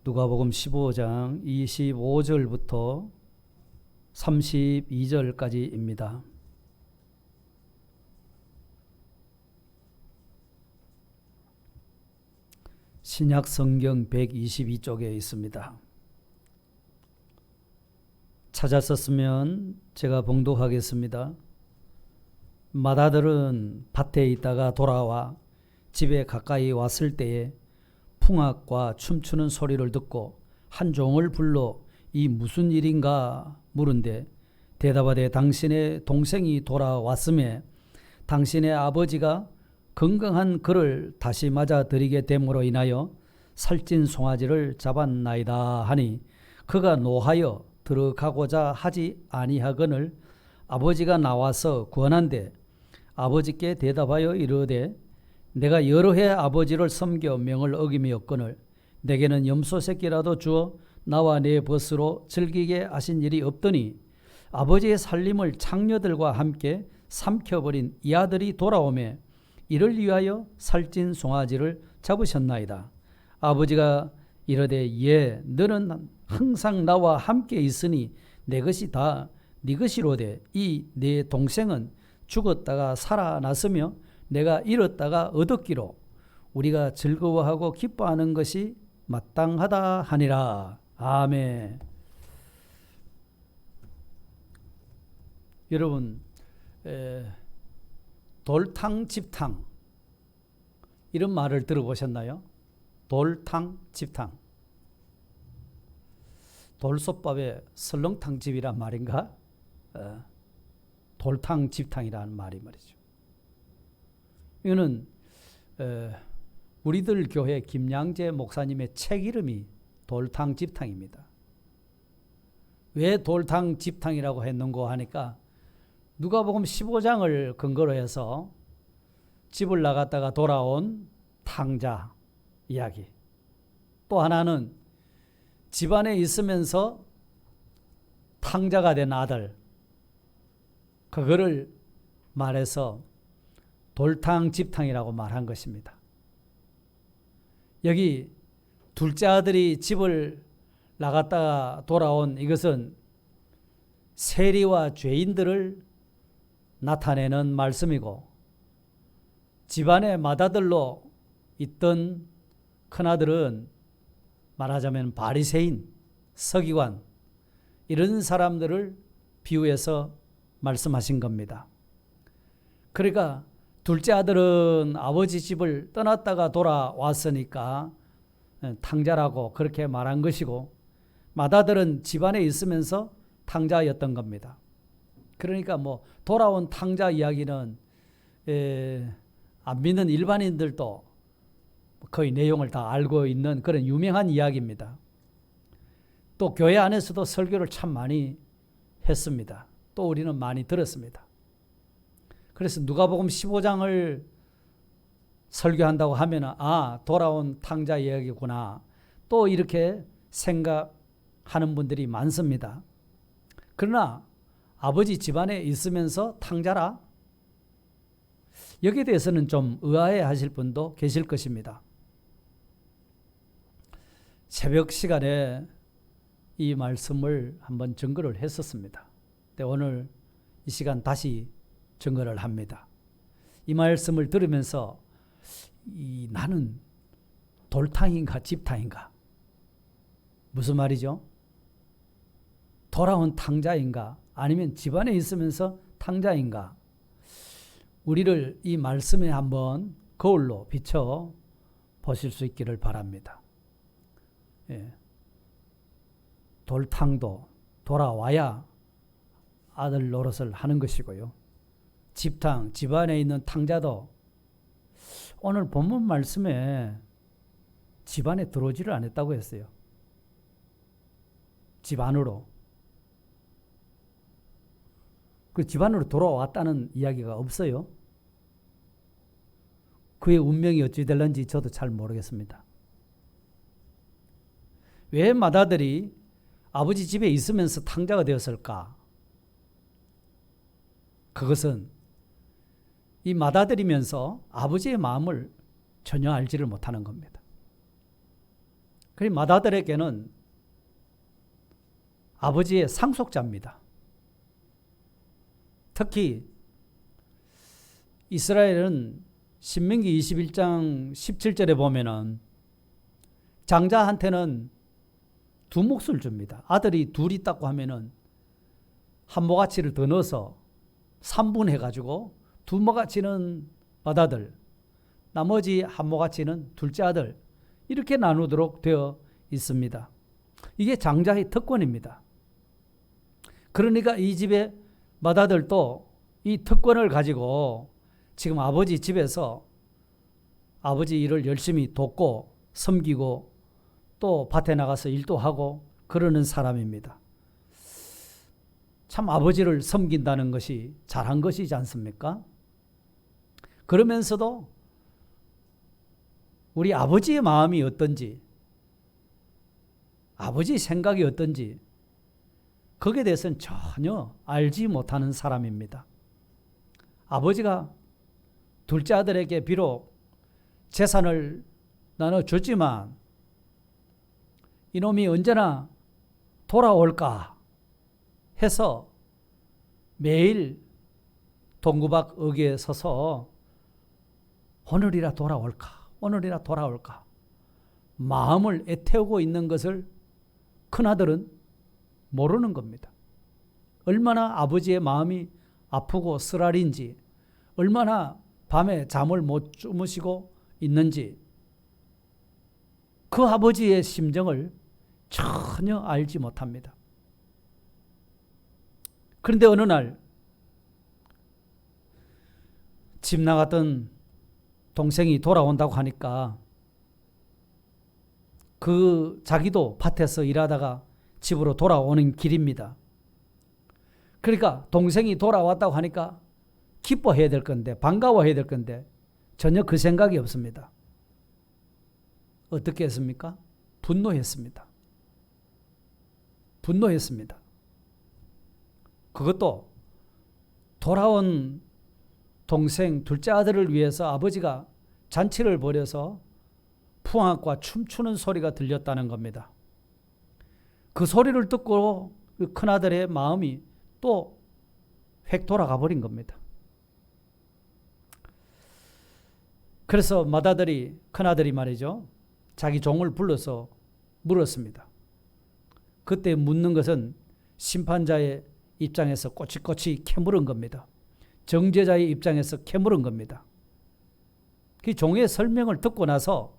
누가복음 15장 25절부터 32절까지입니다. 신약 성경 122쪽에 있습니다. 찾았었으면 제가 봉독하겠습니다. 마다들은 밭에 있다가 돌아와 집에 가까이 왔을 때에 풍악과 춤추는 소리를 듣고 한 종을 불러 이 무슨 일인가 물은데 대답하되 당신의 동생이 돌아왔음에 당신의 아버지가 건강한 그를 다시 맞아들이게 됨으로 인하여 살찐 송아지를 잡았나이다 하니 그가 노하여 들어가고자 하지 아니하거늘 아버지가 나와서 권한대 아버지께 대답하여 이르되 내가 여러 해 아버지를 섬겨 명을 어김이었거늘 내게는 염소 새끼라도 주어 나와 내 벗으로 즐기게 하신 일이 없더니 아버지의 살림을 장녀들과 함께 삼켜버린 이 아들이 돌아오매 이를 위하여 살찐 송아지를 잡으셨나이다. 아버지가 이르되 예 너는 항상 나와 함께 있으니 내 것이 다 네 것이로되 이 내 동생은 죽었다가 살아났으며 내가 잃었다가 얻었기로 우리가 즐거워하고 기뻐하는 것이 마땅하다 하니라. 아멘. 여러분 돌탕 집탕 이런 말을 들어보셨나요? 돌탕 집탕. 돌솥밥에 설렁탕집이란 말인가? 돌탕 집탕이라는 말이 말이죠. 이거는 우리들 교회 김양재 목사님의 책 이름이 돌탕 집탕입니다. 왜 돌탕 집탕이라고 했는고 하니까 누가복음 15장을 근거로 해서 집을 나갔다가 돌아온 탕자 이야기. 또 하나는 집안에 있으면서 탕자가 된 아들. 그거를 말해서 돌탕 집탕이라고 말한 것입니다. 여기 둘째 아들이 집을 나갔다가 돌아온 이것은 세리와 죄인들을 나타내는 말씀이고 집안의 맏아들로 있던 큰아들은 말하자면 바리새인, 서기관 이런 사람들을 비유해서 말씀하신 겁니다. 그러니까 둘째 아들은 아버지 집을 떠났다가 돌아왔으니까 탕자라고 그렇게 말한 것이고 맏아들은 집안에 있으면서 탕자였던 겁니다. 그러니까 뭐 돌아온 탕자 이야기는 안 믿는 일반인들도 거의 내용을 다 알고 있는 그런 유명한 이야기입니다. 또 교회 안에서도 설교를 참 많이 했습니다. 또 우리는 많이 들었습니다. 그래서 누가복음 15장을 설교한다고 하면 돌아온 탕자 이야기구나 또 이렇게 생각하는 분들이 많습니다. 그러나 아버지 집안에 있으면서 탕자라? 여기에 대해서는 좀 의아해 하실 분도 계실 것입니다. 새벽 시간에 이 말씀을 한번 증거를 했었습니다. 근데 오늘 이 시간 다시 증거를 합니다. 이 말씀을 들으면서 나는 돌탕인가 집탕인가? 무슨 말이죠? 돌아온 탕자인가? 아니면 집안에 있으면서 탕자인가? 우리를 이 말씀에 한번 거울로 비춰 보실 수 있기를 바랍니다. 예. 돌탕도 돌아와야 아들 노릇을 하는 것이고요. 집탕, 집안에 있는 탕자도 오늘 본문 말씀에 집안에 들어오지를 않았다고 했어요. 집 안으로. 그 집안으로 돌아왔다는 이야기가 없어요. 그의 운명이 어찌 될는지 저도 잘 모르겠습니다. 왜 맏아들이 아버지 집에 있으면서 탕자가 되었을까? 그것은 이 맏아들이면서 아버지의 마음을 전혀 알지를 못하는 겁니다. 그 맏아들에게는 아버지의 상속자입니다. 특히 이스라엘은 신명기 21장 17절에 보면은 장자한테는 두 몫을 줍니다. 아들이 둘 있다고 하면은 한 모가치를 더 넣어서 3분 해가지고 두 모가치는 맏아들, 나머지 한 모가치는 둘째 아들, 이렇게 나누도록 되어 있습니다. 이게 장자의 특권입니다. 그러니까 이 집의 맏아들도 이 특권을 가지고 지금 아버지 집에서 아버지 일을 열심히 돕고 섬기고 또 밭에 나가서 일도 하고 그러는 사람입니다. 참 아버지를 섬긴다는 것이 잘한 것이지 않습니까? 그러면서도 우리 아버지의 마음이 어떤지, 아버지의 생각이 어떤지 거기에 대해서는 전혀 알지 못하는 사람입니다. 아버지가 둘째 아들에게 비록 재산을 나눠줬지만 이놈이 언제나 돌아올까 해서 매일 동구박 어귀에 서서 오늘이라 돌아올까, 오늘이라 돌아올까 마음을 애태우고 있는 것을 큰아들은 모르는 겁니다. 얼마나 아버지의 마음이 아프고 쓰라린지, 얼마나 밤에 잠을 못 주무시고 있는지 그 아버지의 심정을 전혀 알지 못합니다. 그런데 어느 날 집 나갔던 동생이 돌아온다고 하니까 그 자기도 밭에서 일하다가 집으로 돌아오는 길입니다. 그러니까 동생이 돌아왔다고 하니까 기뻐해야 될 건데, 반가워해야 될 건데 전혀 그 생각이 없습니다. 어떻게 했습니까? 분노했습니다. 분노했습니다. 그것도 돌아온 동생 둘째 아들을 위해서 아버지가 잔치를 벌여서 풍악과 춤추는 소리가 들렸다는 겁니다. 그 소리를 듣고 그 큰아들의 마음이 또 획 돌아가 버린 겁니다. 그래서 맏아들이, 큰아들이 말이죠, 자기 종을 불러서 물었습니다. 그때 묻는 것은 심판자의 입장에서 꼬치꼬치 캐물은 겁니다. 정죄자의 입장에서 캐물은 겁니다. 그 종의 설명을 듣고 나서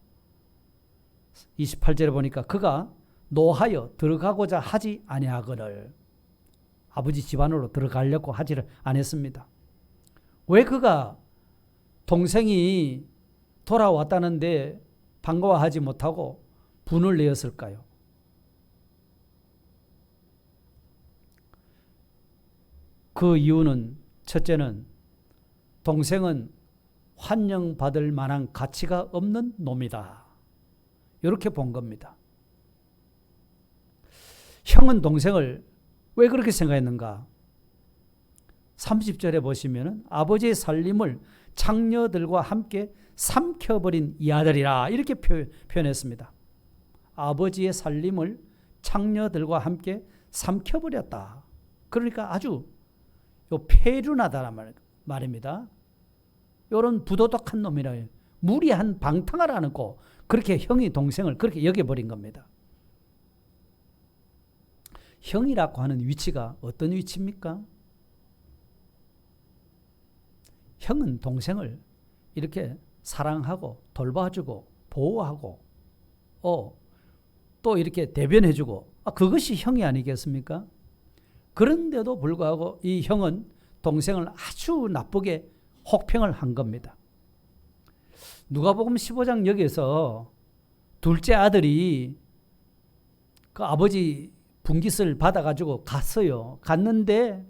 28절에 보니까 그가 노하여 들어가고자 하지 아니하거늘, 아버지 집안으로 들어가려고 하지를 않았습니다. 왜 그가 동생이 돌아왔다는데 반가워하지 못하고 분을 내었을까요? 그 이유는 첫째는 동생은 환영받을 만한 가치가 없는 놈이다, 이렇게 본 겁니다. 형은 동생을 왜 그렇게 생각했는가? 30절에 보시면 아버지의 살림을 창녀들과 함께 삼켜버린 이 아들이라, 이렇게 표현했습니다. 아버지의 살림을 창녀들과 함께 삼켜버렸다. 그러니까 아주 폐륜하다란 말입니다. 이런 부도덕한 놈이라, 무리한 방탕을 안고 그렇게 형이 동생을 그렇게 여겨버린 겁니다. 형이라고 하는 위치가 어떤 위치입니까? 형은 동생을 이렇게 사랑하고 돌봐주고 보호하고 또 이렇게 대변해주고, 그것이 형이 아니겠습니까? 그런데도 불구하고 이 형은 동생을 아주 나쁘게 혹평을 한 겁니다. 누가복음 15장 여기에서 둘째 아들이 그 아버지 분깃을 받아가지고 갔어요. 갔는데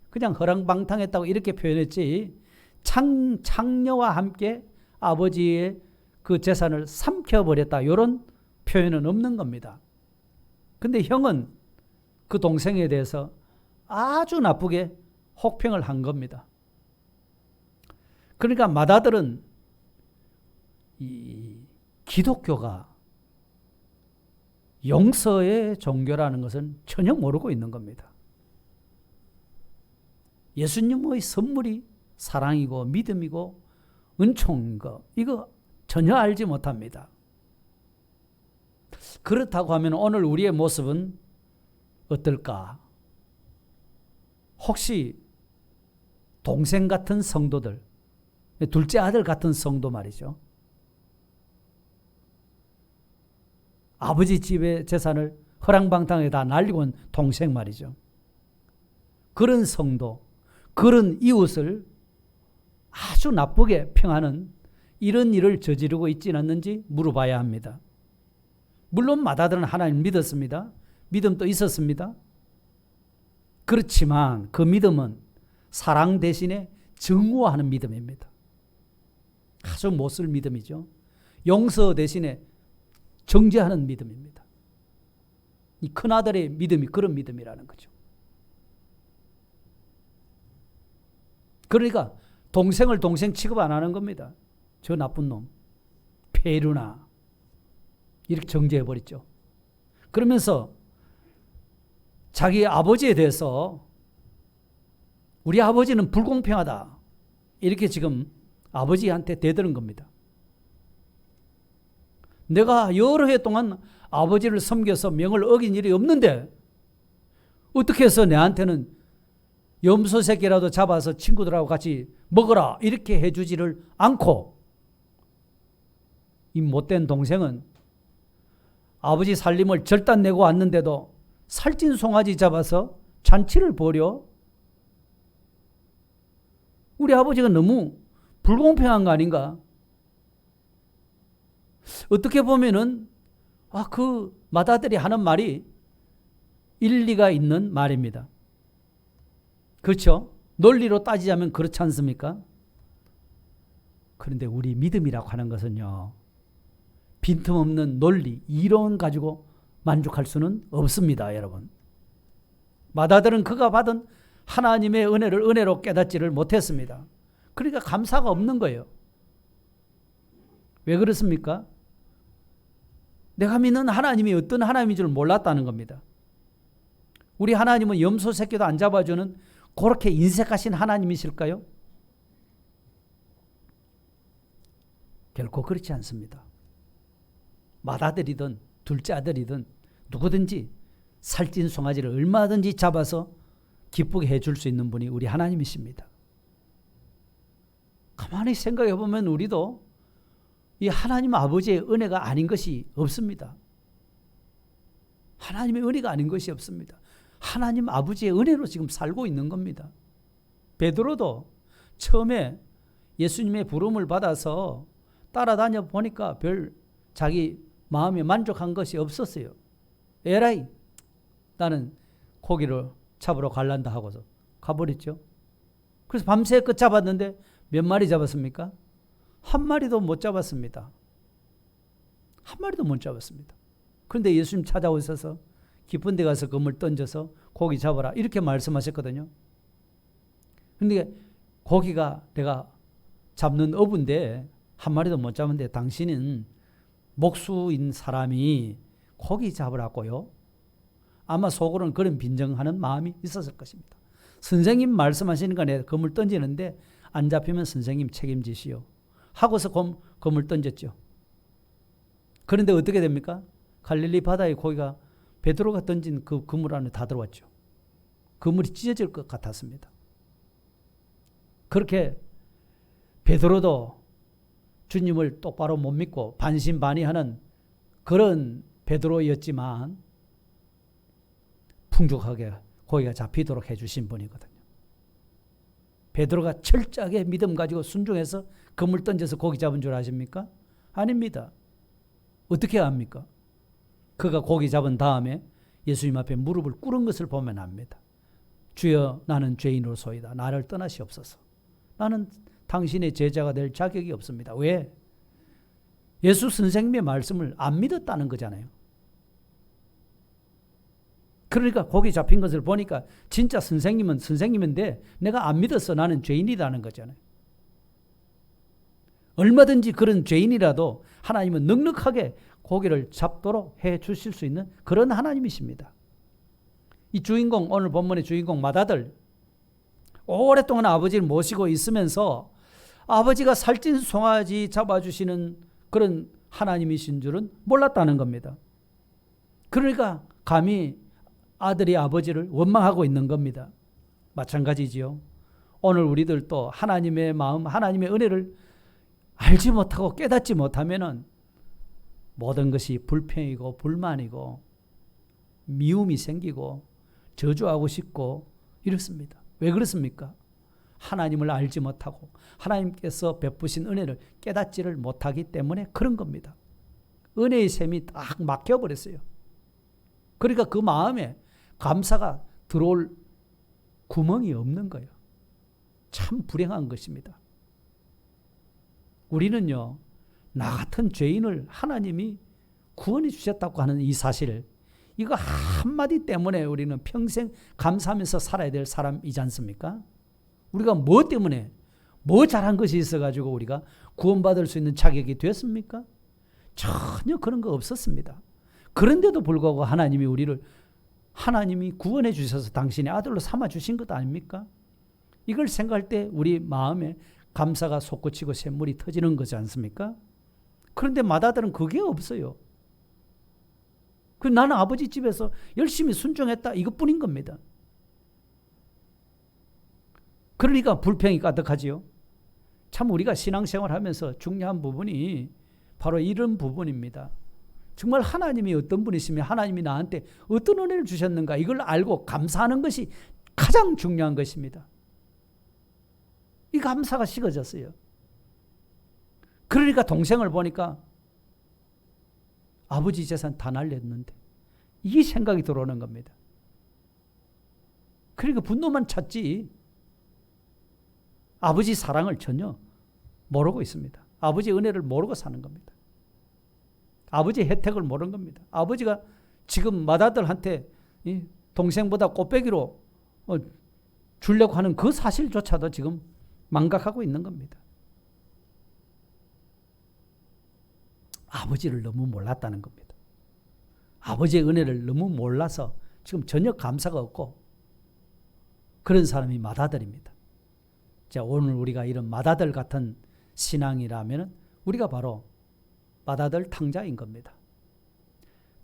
그냥 허랑방탕했다고 이렇게 표현했지, 창녀와 함께 아버지의 그 재산을 삼켜버렸다, 이런 표현은 없는 겁니다. 근데 형은 그 동생에 대해서 아주 나쁘게 혹평을 한 겁니다. 그러니까 맏아들은 이 기독교가 용서의 종교라는 것은 전혀 모르고 있는 겁니다. 예수님의 선물이 사랑이고 믿음이고 은총인 거, 이거 전혀 알지 못합니다. 그렇다고 하면 오늘 우리의 모습은 어떨까? 혹시 동생 같은 성도들, 둘째 아들 같은 성도 말이죠. 아버지 집의 재산을 허랑방탕에 다 날리고 온 동생 말이죠. 그런 성도, 그런 이웃을 아주 나쁘게 평하는 이런 일을 저지르고 있지는 않는지 물어봐야 합니다. 물론 마다들은 하나님 믿었습니다. 믿음도 있었습니다. 그렇지만 그 믿음은 사랑 대신에 증오하는 믿음입니다. 아주 못쓸 믿음이죠. 용서 대신에 정죄하는 믿음입니다. 이 큰아들의 믿음이 그런 믿음이라는 거죠. 그러니까 동생을 동생 취급 안 하는 겁니다. 저 나쁜 놈, 페루나 이렇게 정죄해버렸죠. 그러면서 자기 아버지에 대해서 우리 아버지는 불공평하다 이렇게 지금 아버지한테 대드는 겁니다. 내가 여러 해 동안 아버지를 섬겨서 명을 어긴 일이 없는데 어떻게 해서 내한테는 염소 새끼라도 잡아서 친구들하고 같이 먹어라 이렇게 해주지를 않고 이 못된 동생은 아버지 살림을 절단 내고 왔는데도 살찐 송아지 잡아서 잔치를 벌여. 우리 아버지가 너무 불공평한 거 아닌가? 어떻게 보면은 그 맏아들이 하는 말이 일리가 있는 말입니다. 그렇죠? 논리로 따지자면 그렇지 않습니까? 그런데 우리 믿음이라고 하는 것은요, 빈틈없는 논리, 이론 가지고 만족할 수는 없습니다, 여러분. 맏아들은 그가 받은 하나님의 은혜를 은혜로 깨닫지를 못했습니다. 그러니까 감사가 없는 거예요. 왜 그렇습니까? 내가 믿는 하나님이 어떤 하나님인 줄 몰랐다는 겁니다. 우리 하나님은 염소 새끼도 안 잡아주는 그렇게 인색하신 하나님이실까요? 결코 그렇지 않습니다. 맏아들이든 둘째 아들이든 누구든지 살찐 송아지를 얼마든지 잡아서 기쁘게 해줄 수 있는 분이 우리 하나님이십니다. 가만히 생각해 보면 우리도 이 하나님 아버지의 은혜가 아닌 것이 없습니다. 하나님의 은혜가 아닌 것이 없습니다. 하나님 아버지의 은혜로 지금 살고 있는 겁니다. 베드로도 처음에 예수님의 부름을 받아서 따라다녀 보니까 별 자기 마음에 만족한 것이 없었어요. 에라이, 나는 고기를 잡으러 갈란다 하고서 가버렸죠. 그래서 밤새 끝 잡았는데 몇 마리 잡았습니까? 한 마리도 못 잡았습니다. 한 마리도 못 잡았습니다. 그런데 예수님 찾아오셔서 깊은 데 가서 그물 던져서 고기 잡아라 이렇게 말씀하셨거든요. 그런데 고기가 내가 잡는 어부인데 한 마리도 못 잡는데 당신은 목수인 사람이 고기 잡으라고요? 아마 속으로는 그런 빈정하는 마음이 있었을 것입니다. 선생님 말씀하시니까 내가 그물 던지는데 안 잡히면 선생님 책임지시오 하고서 그물 던졌죠. 그런데 어떻게 됩니까? 갈릴리 바다에 고기가 베드로가 던진 그 그물 안에 다 들어왔죠. 그물이 찢어질 것 같았습니다. 그렇게 베드로도 주님을 똑바로 못 믿고 반신반의하는 그런 베드로였지만 풍족하게 고기가 잡히도록 해주신 분이거든요. 베드로가 철저하게 믿음 가지고 순종해서 그물 던져서 고기 잡은 줄 아십니까? 아닙니다. 어떻게 압니까? 그가 고기 잡은 다음에 예수님 앞에 무릎을 꿇은 것을 보면 압니다. 주여, 나는 죄인으로소이다. 나를 떠나시옵소서. 나는 당신의 제자가 될 자격이 없습니다. 왜? 예수 선생님의 말씀을 안 믿었다는 거잖아요. 그러니까 고기 잡힌 것을 보니까 진짜 선생님은 선생님인데 내가 안 믿었어. 나는 죄인이라는 거잖아요. 얼마든지 그런 죄인이라도 하나님은 넉넉하게 고기를 잡도록 해 주실 수 있는 그런 하나님이십니다. 이 주인공, 오늘 본문의 주인공 맏아들, 오랫동안 아버지를 모시고 있으면서 아버지가 살찐 송아지 잡아주시는 그런 하나님이신 줄은 몰랐다는 겁니다. 그러니까 감히 아들이 아버지를 원망하고 있는 겁니다. 마찬가지지요. 오늘 우리들도 하나님의 마음, 하나님의 은혜를 알지 못하고 깨닫지 못하면은 모든 것이 불평이고 불만이고 미움이 생기고 저주하고 싶고 이렇습니다. 왜 그렇습니까? 하나님을 알지 못하고 하나님께서 베푸신 은혜를 깨닫지를 못하기 때문에 그런 겁니다. 은혜의 샘이 딱 막혀버렸어요. 그러니까 그 마음에 감사가 들어올 구멍이 없는 거예요. 참 불행한 것입니다. 우리는요, 나 같은 죄인을 하나님이 구원해 주셨다고 하는 이 사실, 이거 한마디 때문에 우리는 평생 감사하면서 살아야 될 사람이지 않습니까? 우리가 뭐 때문에, 뭐 잘한 것이 있어가지고 우리가 구원받을 수 있는 자격이 됐습니까? 전혀 그런 거 없었습니다. 그런데도 불구하고 하나님이 구원해 주셔서 당신의 아들로 삼아 주신 것 아닙니까? 이걸 생각할 때 우리 마음에 감사가 솟구치고 샘물이 터지는 거지 않습니까? 그런데 맏아들은 그게 없어요. 나는 아버지 집에서 열심히 순종했다, 이것뿐인 겁니다. 그러니까 불평이 가득하지요. 참 우리가 신앙생활 하면서 중요한 부분이 바로 이런 부분입니다. 정말 하나님이 어떤 분이시며 하나님이 나한테 어떤 은혜를 주셨는가, 이걸 알고 감사하는 것이 가장 중요한 것입니다. 이 감사가 식어졌어요. 그러니까 동생을 보니까 아버지 재산 다 날렸는데, 이 생각이 들어오는 겁니다. 그러니까 분노만 찾지 아버지 사랑을 전혀 모르고 있습니다. 아버지 은혜를 모르고 사는 겁니다. 아버지 혜택을 모르는 겁니다. 아버지가 지금 맏아들한테 동생보다 꽃배기로 주려고 하는 그 사실조차도 지금 망각하고 있는 겁니다. 아버지를 너무 몰랐다는 겁니다. 아버지의 은혜를 너무 몰라서 지금 전혀 감사가 없고 그런 사람이 맏아들입니다. 자, 오늘 우리가 이런 맏아들 같은 신앙이라면 우리가 바로 맏아들 탕자인 겁니다.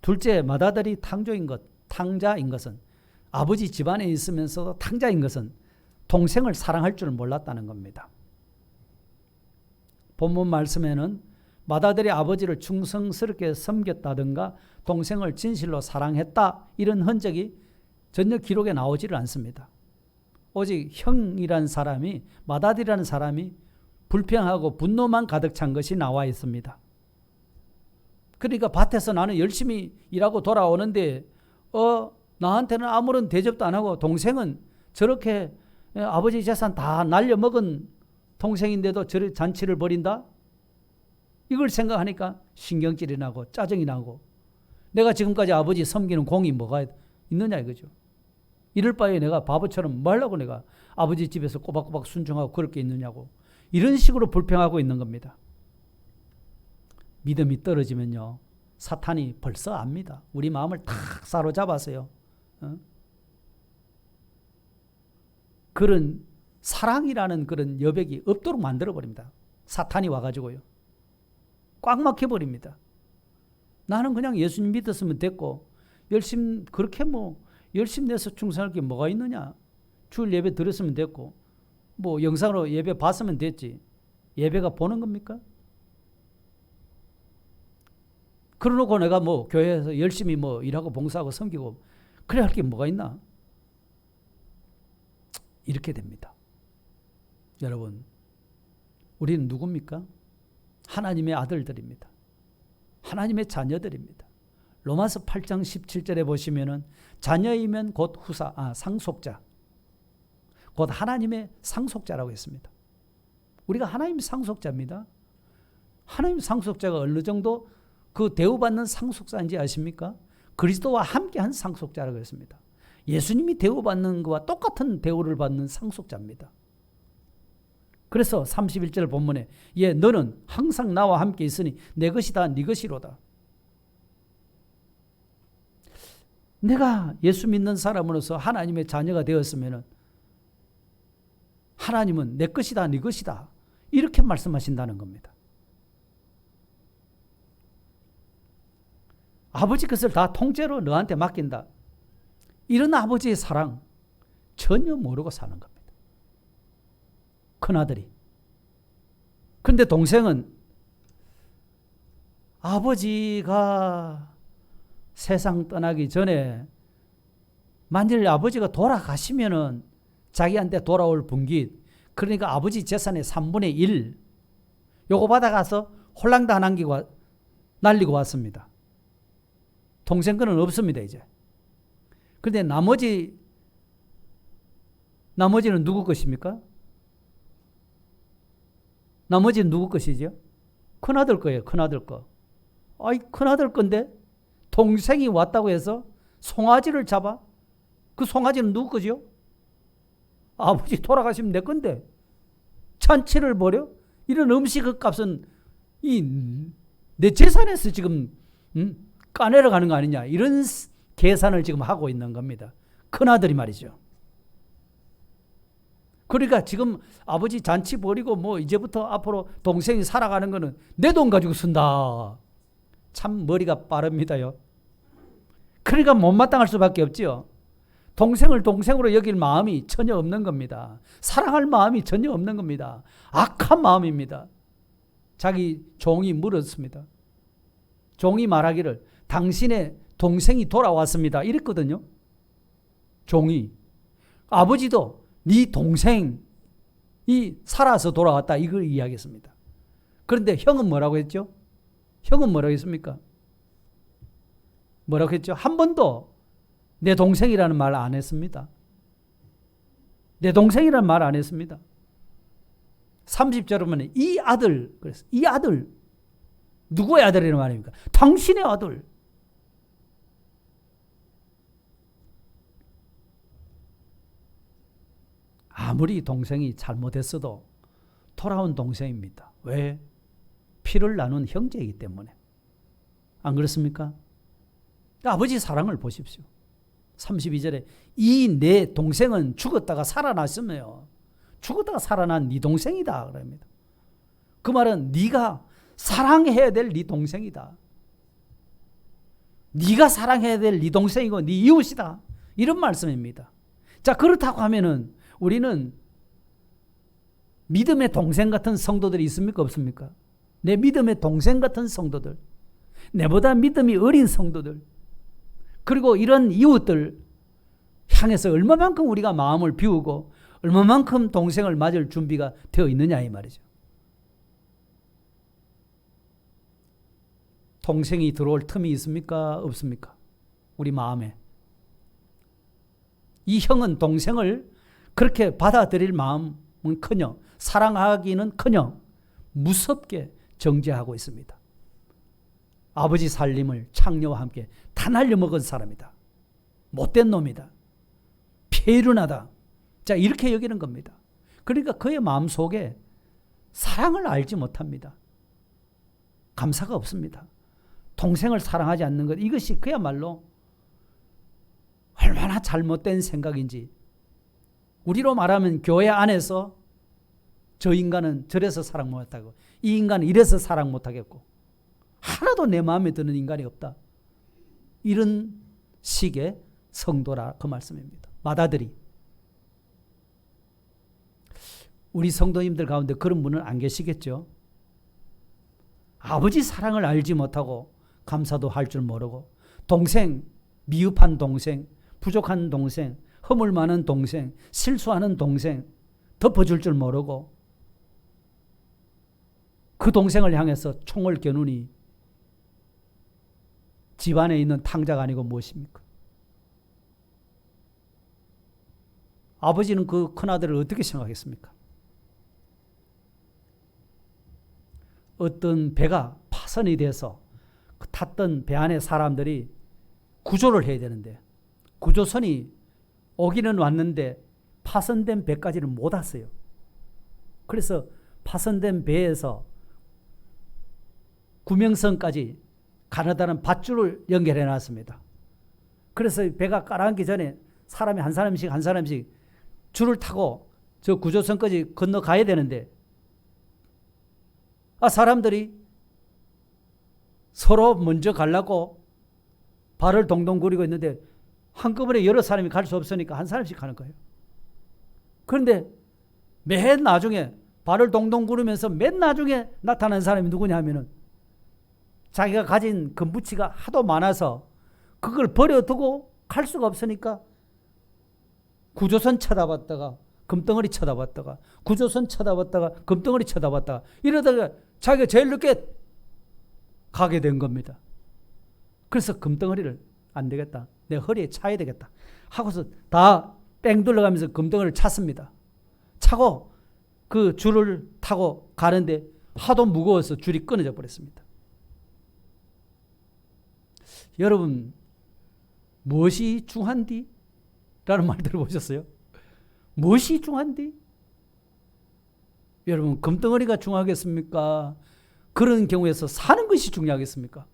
둘째, 맏아들이 탕자인 것은 아버지 집안에 있으면서도 탕자인 것은 동생을 사랑할 줄 몰랐다는 겁니다. 본문 말씀에는 맏아들이 아버지를 충성스럽게 섬겼다든가 동생을 진실로 사랑했다, 이런 흔적이 전혀 기록에 나오지를 않습니다. 오직 형이라는 사람이, 맏아들이라는 사람이 불평하고 분노만 가득 찬 것이 나와 있습니다. 그러니까 밭에서 나는 열심히 일하고 돌아오는데 나한테는 아무런 대접도 안 하고 동생은 저렇게 아버지 재산 다 날려먹은 동생인데도 저런 잔치를 벌인다? 이걸 생각하니까 신경질이 나고 짜증이 나고, 내가 지금까지 아버지 섬기는 공이 뭐가 있느냐 이거죠. 이럴 바에 내가 바보처럼 뭐 하려고 내가 아버지 집에서 꼬박꼬박 순종하고 그럴 게 있느냐고, 이런 식으로 불평하고 있는 겁니다. 믿음이 떨어지면요, 사탄이 벌써 압니다. 우리 마음을 탁 사로잡아서요, 그런 사랑이라는 그런 여백이 없도록 만들어버립니다. 사탄이 와가지고요, 꽉 막혀버립니다. 나는 그냥 예수님 믿었으면 됐고, 그렇게 열심 내서 충성할 게 뭐가 있느냐, 주일 예배 드렸으면 됐고, 영상으로 예배 봤으면 됐지, 예배가 보는 겁니까? 그러놓고 내가 교회에서 열심히 일하고 봉사하고 섬기고 그래 할 게 뭐가 있나? 이렇게 됩니다. 여러분, 우리는 누굽니까? 하나님의 아들들입니다. 하나님의 자녀들입니다. 로마서 8장 17절에 보시면은 자녀이면 곧 상속자, 곧 하나님의 상속자라고 했습니다. 우리가 하나님의 상속자입니다. 하나님의 상속자가 어느 정도 그 대우받는 상속자인지 아십니까? 그리스도와 함께한 상속자라고 했습니다. 예수님이 대우받는 것과 똑같은 대우를 받는 상속자입니다. 그래서 31절 본문에 너는 항상 나와 함께 있으니 내 것이 다 네 것이로다. 내가 예수 믿는 사람으로서 하나님의 자녀가 되었으면 하나님은 내 것이다, 네 것이다. 이렇게 말씀하신다는 겁니다. 아버지 것을 다 통째로 너한테 맡긴다. 이런 아버지의 사랑 전혀 모르고 사는 겁니다. 큰아들이. 그런데 동생은 아버지가 세상 떠나기 전에 만일 아버지가 돌아가시면은 자기한테 돌아올 분깃, 그러니까 아버지 재산의 3분의 1 요거 받아가서 홀랑 다 날리고 왔습니다. 동생 거는 없습니다 이제. 그런데 나머지는 누구 것입니까? 나머지는 누구 것이죠? 큰아들 거예요. 큰아들 거. 아이 큰아들 건데 동생이 왔다고 해서 송아지를 잡아? 그 송아지는 누구 거죠? 아버지 돌아가시면 내 건데 잔치를 벌여? 이런 음식의 값은 내 재산에서 지금 까내려 가는 거 아니냐, 이런 계산을 지금 하고 있는 겁니다. 큰아들이 말이죠. 그러니까 지금 아버지 잔치 벌이고 뭐 이제부터 앞으로 동생이 살아가는 거는 내 돈 가지고 쓴다. 참 머리가 빠릅니다요. 그러니까 못마땅할 수밖에 없지요. 동생을 동생으로 여길 마음이 전혀 없는 겁니다. 사랑할 마음이 전혀 없는 겁니다. 악한 마음입니다. 자기 종이 물었습니다. 종이 말하기를 당신의 동생이 돌아왔습니다. 이랬거든요. 종이. 아버지도 네 동생이 살아서 돌아왔다. 이걸 이야기했습니다. 그런데 형은 뭐라고 했죠? 형은 뭐라고 했습니까? 뭐라고 했죠? 한 번도 내 동생이라는 말 안 했습니다. 내 동생이라는 말 안 했습니다. 30절에 보면 이 아들, 그래서 이 아들, 누구의 아들이라는 말입니까? 당신의 아들. 아무리 동생이 잘못했어도 돌아온 동생입니다. 왜? 피를 나눈 형제이기 때문에. 안 그렇습니까? 아버지 사랑을 보십시오. 32절에 이 내 동생은 죽었다가 살아났으며 죽었다가 살아난 네 동생이다 그럽니다. 그 말은 네가 사랑해야 될 네 동생이다. 네가 사랑해야 될 네 동생이고 네 이웃이다. 이런 말씀입니다. 자, 그렇다고 하면은 우리는 믿음의 동생 같은 성도들이 있습니까? 없습니까? 내 믿음의 동생 같은 성도들, 내보다 믿음이 어린 성도들, 그리고 이런 이웃들 향해서 얼마만큼 우리가 마음을 비우고 얼마만큼 동생을 맞을 준비가 되어 있느냐 이 말이죠. 동생이 들어올 틈이 있습니까? 없습니까? 우리 마음에. 이 형은 동생을 그렇게 받아들일 마음은 커녕, 사랑하기는 커녕 무섭게 정죄하고 있습니다. 아버지 살림을 창녀와 함께 다 날려먹은 사람이다. 못된 놈이다. 폐륜하다. 자, 이렇게 여기는 겁니다. 그러니까 그의 마음속에 사랑을 알지 못합니다. 감사가 없습니다. 동생을 사랑하지 않는 것, 이것이 그야말로 얼마나 잘못된 생각인지. 우리로 말하면 교회 안에서 저 인간은 저래서 사랑 못하고 이 인간은 이래서 사랑 못하겠고 하나도 내 마음에 드는 인간이 없다. 이런 식의 성도라 그 말씀입니다. 맏아들이. 우리 성도님들 가운데 그런 분은 안 계시겠죠. 아버지 사랑을 알지 못하고 감사도 할 줄 모르고 동생, 미흡한 동생, 부족한 동생, 허물 많은 동생, 실수하는 동생 덮어줄 줄 모르고 그 동생을 향해서 총을 겨누니 집안에 있는 탕자가 아니고 무엇입니까? 아버지는 그 큰아들을 어떻게 생각했습니까? 어떤 배가 파손이 돼서 탔던 배 안에 사람들이 구조를 해야 되는데 구조선이 오기는 왔는데 파손된 배까지는 못 왔어요. 그래서 파손된 배에서 구명선까지 가느다란 밧줄을 연결해 놨습니다. 그래서 배가 가라앉기 전에 사람이 한 사람씩 줄을 타고 저 구조선까지 건너가야 되는데 사람들이 서로 먼저 가려고 발을 동동 구리고 있는데 한꺼번에 여러 사람이 갈 수 없으니까 한 사람씩 가는 거예요. 그런데 맨 나중에 발을 동동 구르면서 맨 나중에 나타난 사람이 누구냐 하면은 자기가 가진 금부치가 하도 많아서 그걸 버려두고 갈 수가 없으니까 구조선 쳐다봤다가 금덩어리 쳐다봤다가 구조선 쳐다봤다가 금덩어리 쳐다봤다가 이러다가 자기가 제일 늦게 가게 된 겁니다. 그래서 금덩어리를 안 되겠다. 내 허리에 차야 되겠다. 하고서 다 뺑 둘러가면서 금덩어리를 찼습니다. 차고 그 줄을 타고 가는데 하도 무거워서 줄이 끊어져 버렸습니다. 여러분, 무엇이 중한디? 라는 말 들어보셨어요? 무엇이 중한디? 여러분, 금덩어리가 중하겠습니까? 그런 경우에서 사는 것이 중요하겠습니까?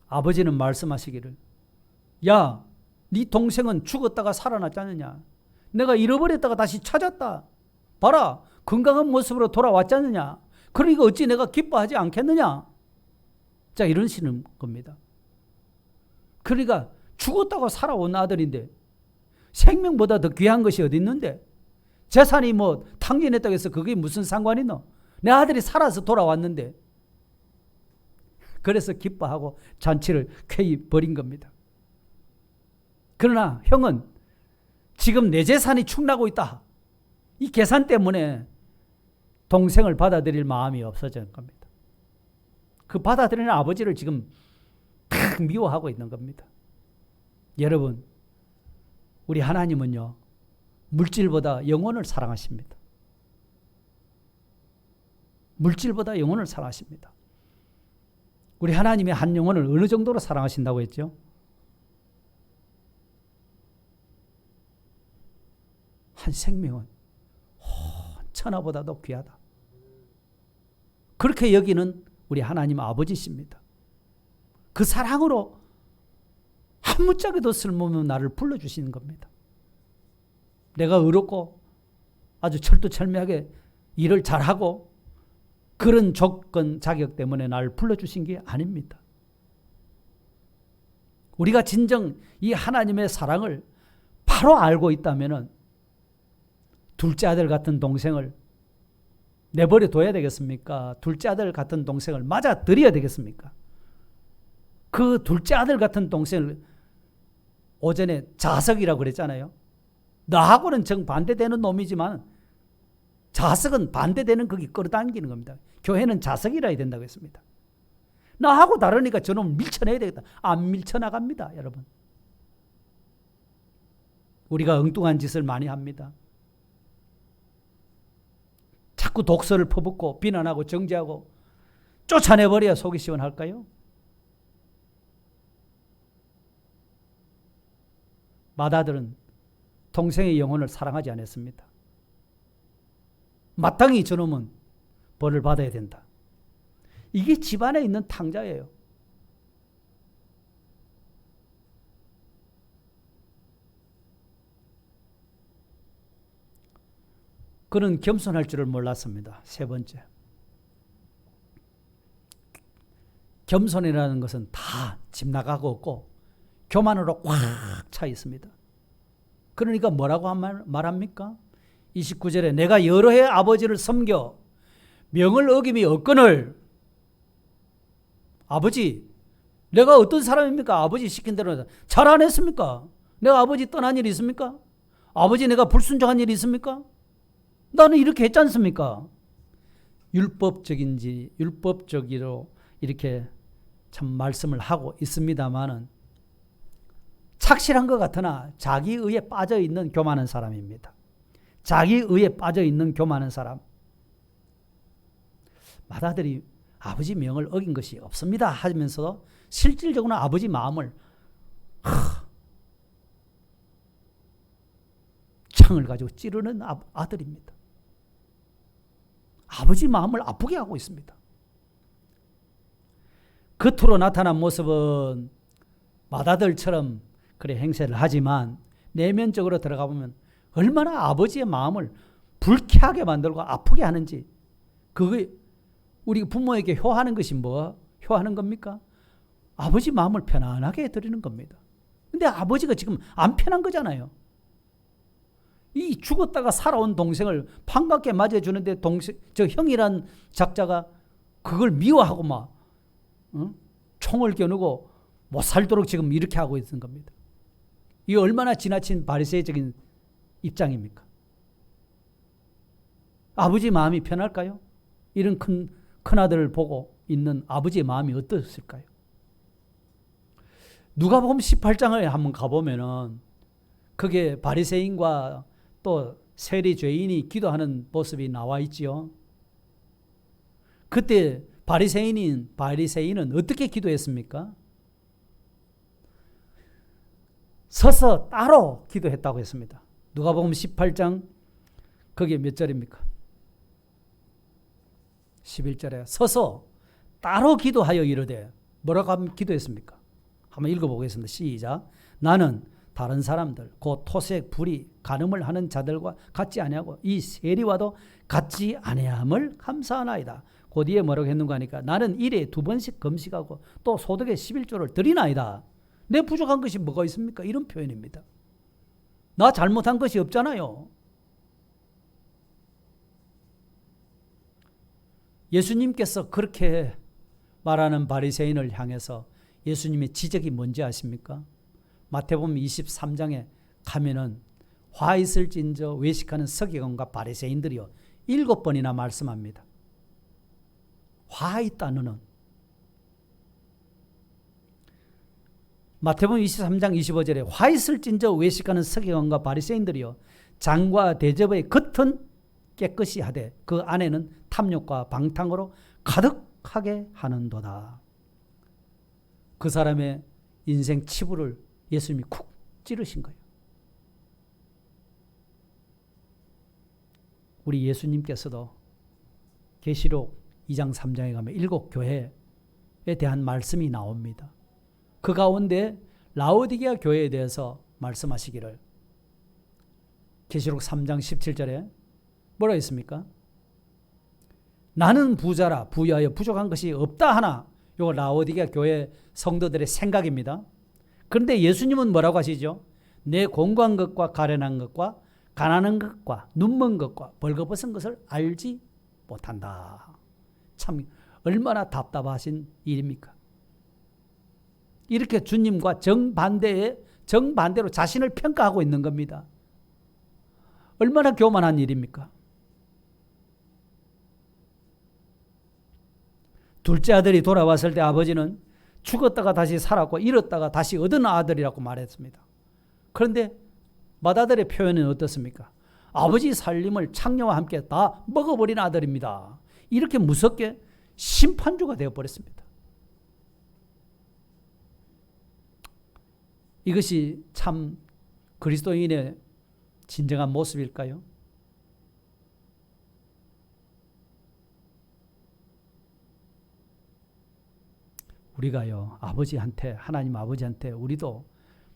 아버지는 말씀하시기를, 야, 네 동생은 죽었다가 살아났지 않느냐? 내가 잃어버렸다가 다시 찾았다. 봐라, 건강한 모습으로 돌아왔지 않느냐? 그러니까 어찌 내가 기뻐하지 않겠느냐? 자, 이러시는 겁니다. 그러니까 죽었다고 살아온 아들인데 생명보다 더 귀한 것이 어디 있는데? 재산이 뭐 탕진했다고 해서 그게 무슨 상관이 있노? 내 아들이 살아서 돌아왔는데. 그래서 기뻐하고 잔치를 쾌히 벌인 겁니다. 그러나 형은 지금 내 재산이 축나고 있다. 이 계산 때문에 동생을 받아들일 마음이 없어진 겁니다. 그 받아들이는 아버지를 지금 탁 미워하고 있는 겁니다. 여러분, 우리 하나님은요, 물질보다 영혼을 사랑하십니다. 물질보다 영혼을 사랑하십니다. 우리 하나님의 한 영혼을 어느 정도로 사랑하신다고 했죠? 한 생명은 천하보다도 귀하다. 그렇게 여기는 우리 하나님 아버지십니다. 그 사랑으로 한 무짝에도 쓸모없는 나를 불러주시는 겁니다. 내가 의롭고 아주 철두철미하게 일을 잘하고 그런 조건 자격 때문에 나를 불러주신 게 아닙니다. 우리가 진정 이 하나님의 사랑을 바로 알고 있다면 둘째 아들 같은 동생을 내버려 둬야 되겠습니까? 둘째 아들 같은 동생을 맞아 드려야 되겠습니까? 그 둘째 아들 같은 동생을 오전에 자석이라고 그랬잖아요. 나하고는 정반대되는 놈이지만 자석은 반대되는 거기 끌어당기는 겁니다. 교회는 자석이라 해야 된다고 했습니다. 나하고 다르니까 저놈을 밀쳐내야 되겠다. 안 밀쳐나갑니다, 여러분. 우리가 엉뚱한 짓을 많이 합니다. 자꾸 독서를 퍼붓고 비난하고 정죄하고 쫓아내버려야 속이 시원할까요? 맏아들은 동생의 영혼을 사랑하지 않았습니다. 마땅히 저놈은 벌을 받아야 된다. 이게 집안에 있는 탕자예요. 그는 겸손할 줄을 몰랐습니다. 세 번째. 겸손이라는 것은 다 집 나가고 없고 교만으로 꽉 차 있습니다. 그러니까 뭐라고 말합니까? 29절에 내가 여러 해 아버지를 섬겨 명을 어김이 없거늘. 아버지, 내가 어떤 사람입니까? 아버지 시킨 대로 잘 안 했습니까? 내가 아버지 떠난 일이 있습니까? 아버지 내가 불순종한 일이 있습니까? 나는 이렇게 했지 않습니까? 율법적인지 율법적으로 이렇게 참 말씀을 하고 있습니다만은 착실한 것 같으나 자기의에 빠져있는 교만한 사람입니다. 자기의에 빠져있는 교만한 사람. 맏아들이 아버지 명을 어긴 것이 없습니다 하면서도 실질적으로 아버지 마음을 창을 가지고 찌르는 아들입니다. 아버지 마음을 아프게 하고 있습니다. 겉으로 나타난 모습은 맏아들처럼 그래 행세를 하지만 내면적으로 들어가 보면 얼마나 아버지의 마음을 불쾌하게 만들고 아프게 하는지, 그게 우리 부모에게 효하는 것이 뭐 효하는 겁니까? 아버지 마음을 편안하게 해드리는 겁니다. 근데 아버지가 지금 안 편한 거잖아요. 이 죽었다가 살아온 동생을 반갑게 맞아주는데 저 형이란 작자가 그걸 미워하고 막 총을 겨누고 못 살도록 지금 이렇게 하고 있는 겁니다. 이 얼마나 지나친 바리새인적인 입장입니까? 아버지 마음이 편할까요? 이런 큰아들을 보고 있는 아버지의 마음이 어떻을까요? 누가복음 18장을 한번 가보면은 그게 바리새인과 또 세리 죄인이 기도하는 모습이 나와 있지요. 그때 바리새인은 어떻게 기도했습니까? 서서 따로 기도했다고 했습니다. 누가복음 18장 그게 몇 절입니까? 11절에 서서 따로 기도하여 이르되 뭐라고 기도했습니까? 한번 읽어보겠습니다. 시작. 나는 다른 사람들 곧 토색, 불의, 간음을 하는 자들과 같지 아니하고 이 세리와도 같지 아니함을 감사하나이다. 그 뒤에 뭐라고 했는가 하니까 나는 일에 2번씩 금식하고 또 소득의 11조를 드리나이다. 내 부족한 것이 뭐가 있습니까? 이런 표현입니다. 나 잘못한 것이 없잖아요. 예수님께서 그렇게 말하는 바리새인을 향해서 예수님의 지적이 뭔지 아십니까? 마태복음 23장에 가면은 화 있을진저 외식하는 서기관과 바리새인들이요 7번이나 말씀합니다. 화 있다 너는. 마태복음 23장 25절에 화 있을진저 외식하는 서기관과 바리새인들이요 장과 대접의 겉은 깨끗이 하되 그 안에는 탐욕과 방탕으로 가득하게 하는도다. 그 사람의 인생 치부를 예수님이 쿡 찌르신 거예요. 우리 예수님께서도 계시록 2장 3장에 가면 7교회에 대한 말씀이 나옵니다. 그 가운데 라오디게아 교회에 대해서 말씀하시기를 계시록 3장 17절에 뭐라 했습니까? 나는 부자라 부유하여 부족한 것이 없다 하나, 이거 라오디게아 교회 성도들의 생각입니다. 그런데 예수님은 뭐라고 하시죠? 내 공고한 것과 가련한 것과 가난한 것과 눈먼 것과 벌거벗은 것을 알지 못한다. 참 얼마나 답답하신 일입니까? 이렇게 주님과 정반대로 자신을 평가하고 있는 겁니다. 얼마나 교만한 일입니까? 둘째 아들이 돌아왔을 때 아버지는 죽었다가 다시 살았고 잃었다가 다시 얻은 아들이라고 말했습니다. 그런데 맏아들의 표현은 어떻습니까? 아버지 살림을 창녀와 함께 다 먹어버린 아들입니다. 이렇게 무섭게 심판주가 되어버렸습니다. 이것이 참 그리스도인의 진정한 모습일까요? 우리가요, 아버지한테, 하나님 아버지한테 우리도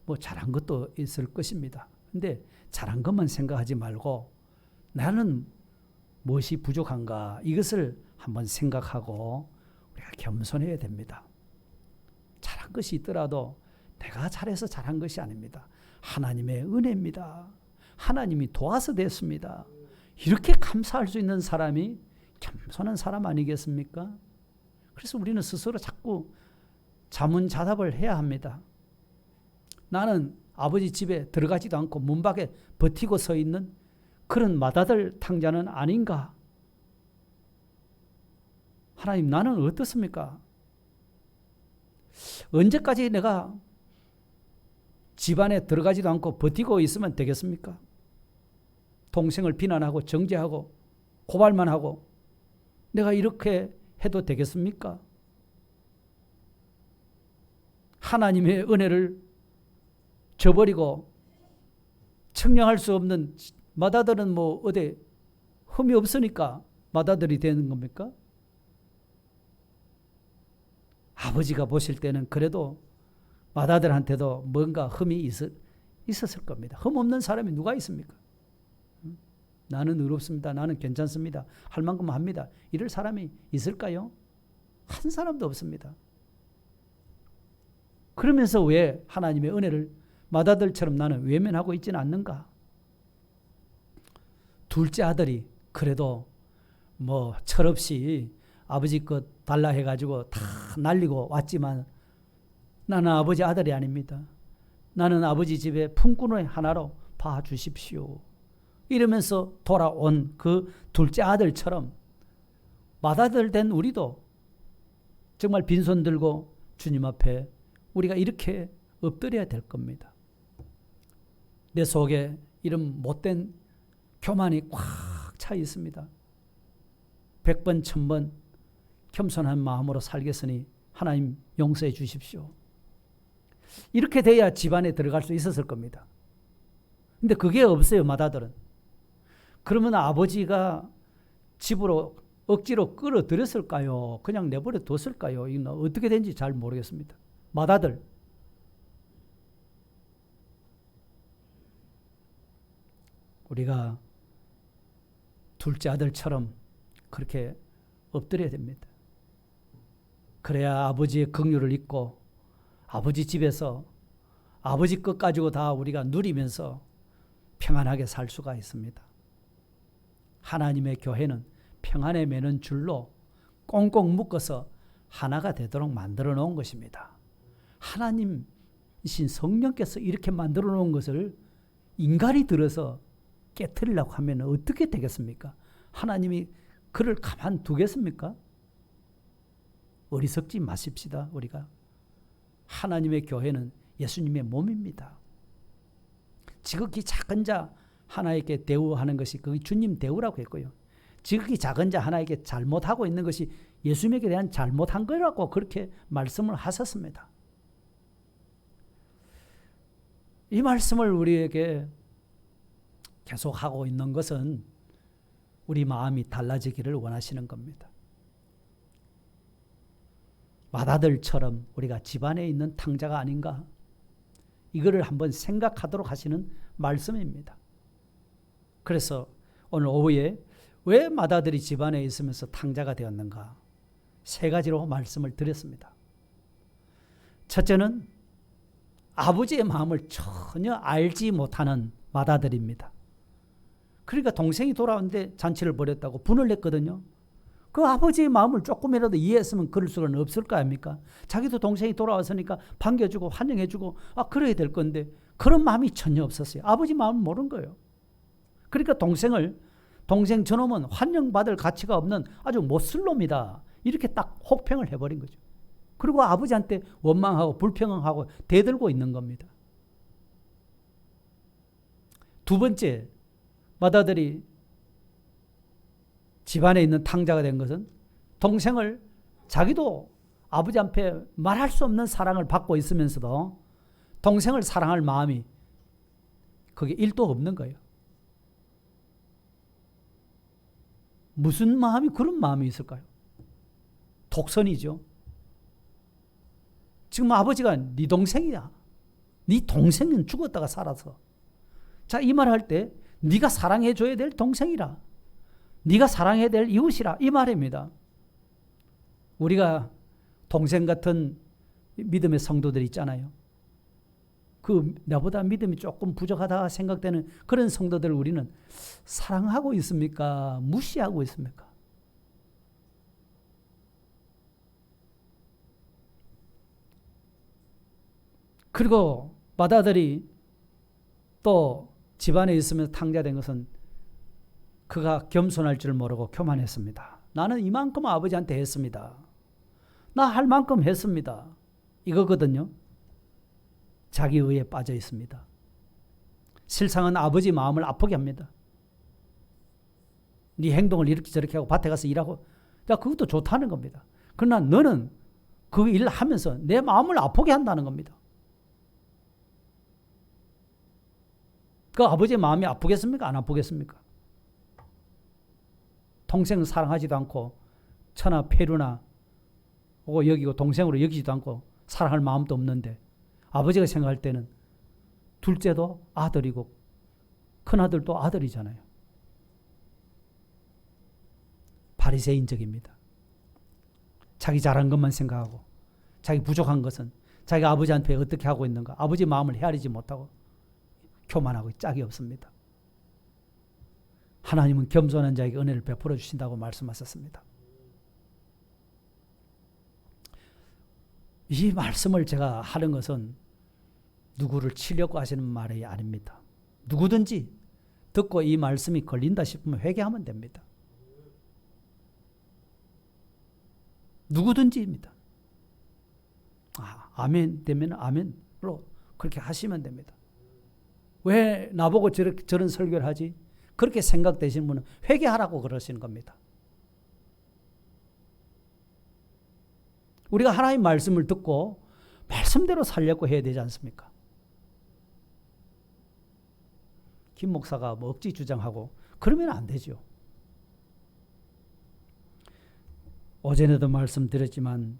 뭐 잘한 것도 있을 것입니다. 근데 잘한 것만 생각하지 말고 나는 무엇이 부족한가, 이것을 한번 생각하고 우리가 겸손해야 됩니다. 잘한 것이 있더라도 내가 잘해서 잘한 것이 아닙니다. 하나님의 은혜입니다. 하나님이 도와서 됐습니다. 이렇게 감사할 수 있는 사람이 겸손한 사람 아니겠습니까? 그래서 우리는 스스로 자꾸 자문자답을 해야 합니다. 나는 아버지 집에 들어가지도 않고 문 밖에 버티고 서 있는 그런 맏아들 탕자는 아닌가? 하나님, 나는 어떻습니까? 언제까지 내가 집안에 들어가지도 않고 버티고 있으면 되겠습니까? 동생을 비난하고 정죄하고 고발만 하고 내가 이렇게 해도 되겠습니까? 하나님의 은혜를 저버리고 청량할 수 없는 맏아들은 뭐 어디 흠이 없으니까 맏아들이 되는 겁니까? 아버지가 보실 때는 그래도 맏아들한테도 뭔가 흠이 있었을 겁니다. 흠 없는 사람이 누가 있습니까? 나는 의롭습니다. 나는 괜찮습니다. 할 만큼 합니다. 이럴 사람이 있을까요? 한 사람도 없습니다. 그러면서 왜 하나님의 은혜를 맏아들처럼 나는 외면하고 있지는 않는가? 둘째 아들이 그래도 뭐 철없이 아버지 것 달라 해가지고 다 날리고 왔지만 나는 아버지 아들이 아닙니다. 나는 아버지 집에 품꾼의 하나로 봐주십시오. 이러면서 돌아온 그 둘째 아들처럼 맏아들 된 우리도 정말 빈손 들고 주님 앞에 우리가 이렇게 엎드려야 될 겁니다. 내 속에 이런 못된 교만이 꽉 차 있습니다. 100번 1000번 겸손한 마음으로 살겠으니 하나님 용서해 주십시오. 이렇게 돼야 집안에 들어갈 수 있었을 겁니다. 근데 그게 없어요, 맏아들은. 그러면 아버지가 집으로 억지로 끌어들였을까요? 그냥 내버려 뒀을까요? 이건 어떻게 된지 잘 모르겠습니다. 맏아들. 우리가 둘째 아들처럼 그렇게 엎드려야 됩니다. 그래야 아버지의 긍휼을 잊고 아버지 집에서 아버지 것 가지고 다 우리가 누리면서 평안하게 살 수가 있습니다. 하나님의 교회는 평안에 매는 줄로 꽁꽁 묶어서 하나가 되도록 만들어 놓은 것입니다. 하나님이신 성령께서 이렇게 만들어 놓은 것을 인간이 들어서 깨트리려고 하면 어떻게 되겠습니까? 하나님이 그를 가만두겠습니까? 어리석지 마십시다. 우리가 하나님의 교회는 예수님의 몸입니다. 지극히 작은 자 하나에게 대우하는 것이 그게 주님 대우라고 했고요. 지극히 작은 자 하나에게 잘못하고 있는 것이 예수님에게 대한 잘못한 거라고 그렇게 말씀을 하셨습니다. 이 말씀을 우리에게 계속하고 있는 것은 우리 마음이 달라지기를 원하시는 겁니다. 맏아들처럼 우리가 집안에 있는 탕자가 아닌가? 이거를 한번 생각하도록 하시는 말씀입니다. 그래서 오늘 오후에 왜 맏아들이 집안에 있으면서 탕자가 되었는가? 3가지로 말씀을 드렸습니다. 첫째는 아버지의 마음을 전혀 알지 못하는 맏아들입니다. 그러니까 동생이 돌아오는데 잔치를 벌였다고 분을 냈거든요. 그 아버지의 마음을 조금이라도 이해했으면 그럴 수는 없을 거 아닙니까? 자기도 동생이 돌아왔으니까 반겨주고 환영해주고 그래야 될 건데 그런 마음이 전혀 없었어요. 아버지 마음을 모르는 거예요. 그러니까 동생 저놈은 환영받을 가치가 없는 아주 못쓸 놈이다. 이렇게 딱 혹평을 해버린 거죠. 그리고 아버지한테 원망하고 불평하고 대들고 있는 겁니다. 두 번째, 맏아들이 집안에 있는 탕자가 된 것은 동생을 자기도 아버지 앞에 말할 수 없는 사랑을 받고 있으면서도 동생을 사랑할 마음이 그게 1도 없는 거예요. 무슨 마음이 그런 마음이 있을까요? 독선이죠. 지금 아버지가 네 동생이야. 네 동생은 죽었다가 살아서. 자, 이 말 할 때 네가 사랑해줘야 될 동생이라. 네가 사랑해야 될 이웃이라. 이 말입니다. 우리가 동생 같은 믿음의 성도들 있잖아요. 그 나보다 믿음이 조금 부족하다 생각되는 그런 성도들 우리는 사랑하고 있습니까? 무시하고 있습니까? 그리고 맏아들이 또 집안에 있으면서 탕자된 것은 그가 겸손할 줄 모르고 교만했습니다. 나는 이만큼 아버지한테 했습니다. 나 할 만큼 했습니다. 이거거든요. 자기의에 빠져 있습니다. 실상은 아버지 마음을 아프게 합니다. 네 행동을 이렇게 저렇게 하고 밭에 가서 일하고 그것도 좋다는 겁니다. 그러나 너는 그 일을 하면서 내 마음을 아프게 한다는 겁니다. 그 아버지의 마음이 아프겠습니까? 안 아프겠습니까? 동생을 사랑하지도 않고 천하 폐류나 여기고 동생으로 여기지도 않고 사랑할 마음도 없는데 아버지가 생각할 때는 둘째도 아들이고 큰아들도 아들이잖아요. 바리새인적입니다. 자기 잘한 것만 생각하고 자기 부족한 것은 자기가 아버지한테 어떻게 하고 있는가, 아버지 마음을 헤아리지 못하고 교만하고 짝이 없습니다. 하나님은 겸손한 자에게 은혜를 베풀어 주신다고 말씀하셨습니다. 이 말씀을 제가 하는 것은 누구를 치려고 하시는 말이 아닙니다. 누구든지 듣고 이 말씀이 걸린다 싶으면 회개하면 됩니다. 누구든지입니다. 아멘 되면 아멘으로 그렇게 하시면 됩니다. 왜 나보고 저런 설교를 하지? 그렇게 생각되시는 분은 회개하라고 그러시는 겁니다. 우리가 하나님 말씀을 듣고 말씀대로 살려고 해야 되지 않습니까? 김 목사가 뭐 억지 주장하고 그러면 안 되죠. 어제도 말씀드렸지만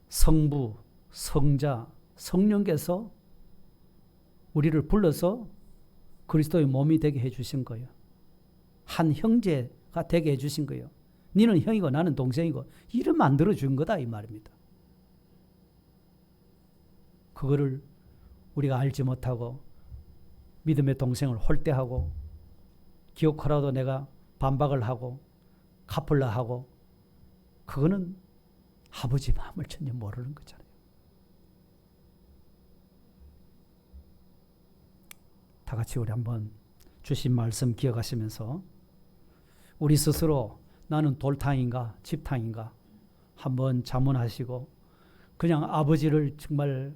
성부, 성자, 성령께서 우리를 불러서 그리스도의 몸이 되게 해주신 거예요. 한 형제가 되게 해주신 거예요. 너는 형이고 나는 동생이고 이를 만들어준 거다 이 말입니다. 그거를 우리가 알지 못하고 믿음의 동생을 홀대하고 기억하라도 내가 반박을 하고 갚으려 하고 그거는 아버지 마음을 전혀 모르는 거잖아요. 다 같이 우리 한번 주신 말씀 기억하시면서 우리 스스로 나는 돌탕인가 집탕인가 한번 자문하시고 그냥 아버지를 정말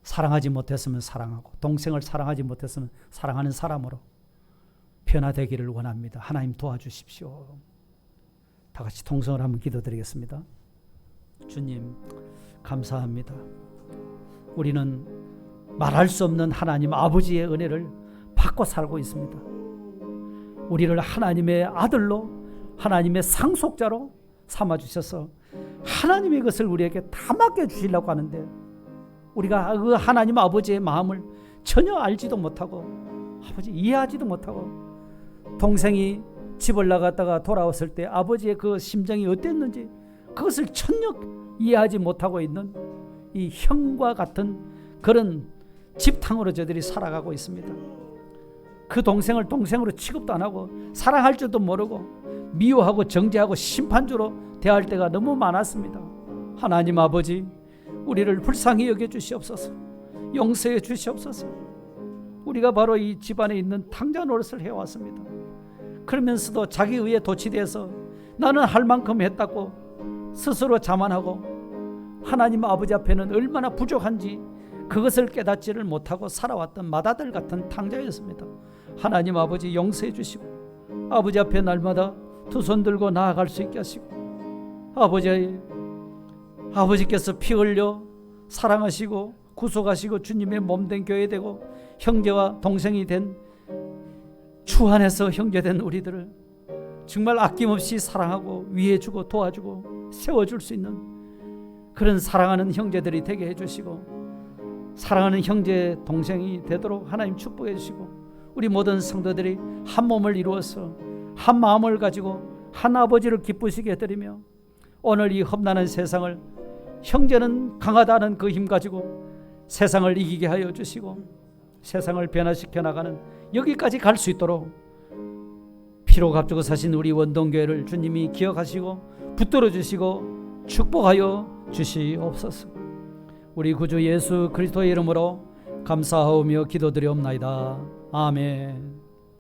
사랑하지 못했으면 사랑하고 동생을 사랑하지 못했으면 사랑하는 사람으로 변화되기를 원합니다. 하나님 도와주십시오. 다 같이 통성을 한번 기도드리겠습니다. 주님 감사합니다. 우리는 말할 수 없는 하나님 아버지의 은혜를 받고 살고 있습니다. 우리를 하나님의 아들로 하나님의 상속자로 삼아주셔서 하나님의 것을 우리에게 다 맡겨주시려고 하는데 우리가 그 하나님 아버지의 마음을 전혀 알지도 못하고 아버지 이해하지도 못하고 동생이 집을 나갔다가 돌아왔을 때 아버지의 그 심정이 어땠는지 그것을 전혀 이해하지 못하고 있는 이 형과 같은 그런 집탕으로 저들이 살아가고 있습니다. 그 동생을 동생으로 취급도 안 하고 사랑할 줄도 모르고 미워하고 정죄하고 심판주로 대할 때가 너무 많았습니다. 하나님 아버지 우리를 불쌍히 여겨주시옵소서. 용서해 주시옵소서. 우리가 바로 이 집안에 있는 탕자 노릇을 해왔습니다. 그러면서도 자기 의에 도취돼서 나는 할 만큼 했다고 스스로 자만하고 하나님 아버지 앞에는 얼마나 부족한지 그것을 깨닫지를 못하고 살아왔던 맏아들 같은 탕자였습니다. 하나님 아버지 용서해 주시고 아버지 앞에 날마다 두 손 들고 나아갈 수 있게 하시고 아버지께서 피 흘려 사랑하시고 구속하시고 주님의 몸된 교회되고 형제와 동생이 된 주 안에서 형제된 우리들을 정말 아낌없이 사랑하고 위해주고 도와주고 세워줄 수 있는 그런 사랑하는 형제들이 되게 해주시고 사랑하는 형제 동생이 되도록 하나님 축복해 주시고 우리 모든 성도들이 한 몸을 이루어서 한 마음을 가지고 한 아버지를 기쁘시게 해드리며 오늘 이 험난한 세상을 형제는 강하다는 그 힘 가지고 세상을 이기게 하여 주시고 세상을 변화시켜 나가는 여기까지 갈 수 있도록 피로 값주고 사신 우리 원동교회를 주님이 기억하시고 붙들어 주시고 축복하여 주시옵소서. 우리 구주 예수 그리스도의 이름으로 감사하오며 기도드리옵나이다. 아멘.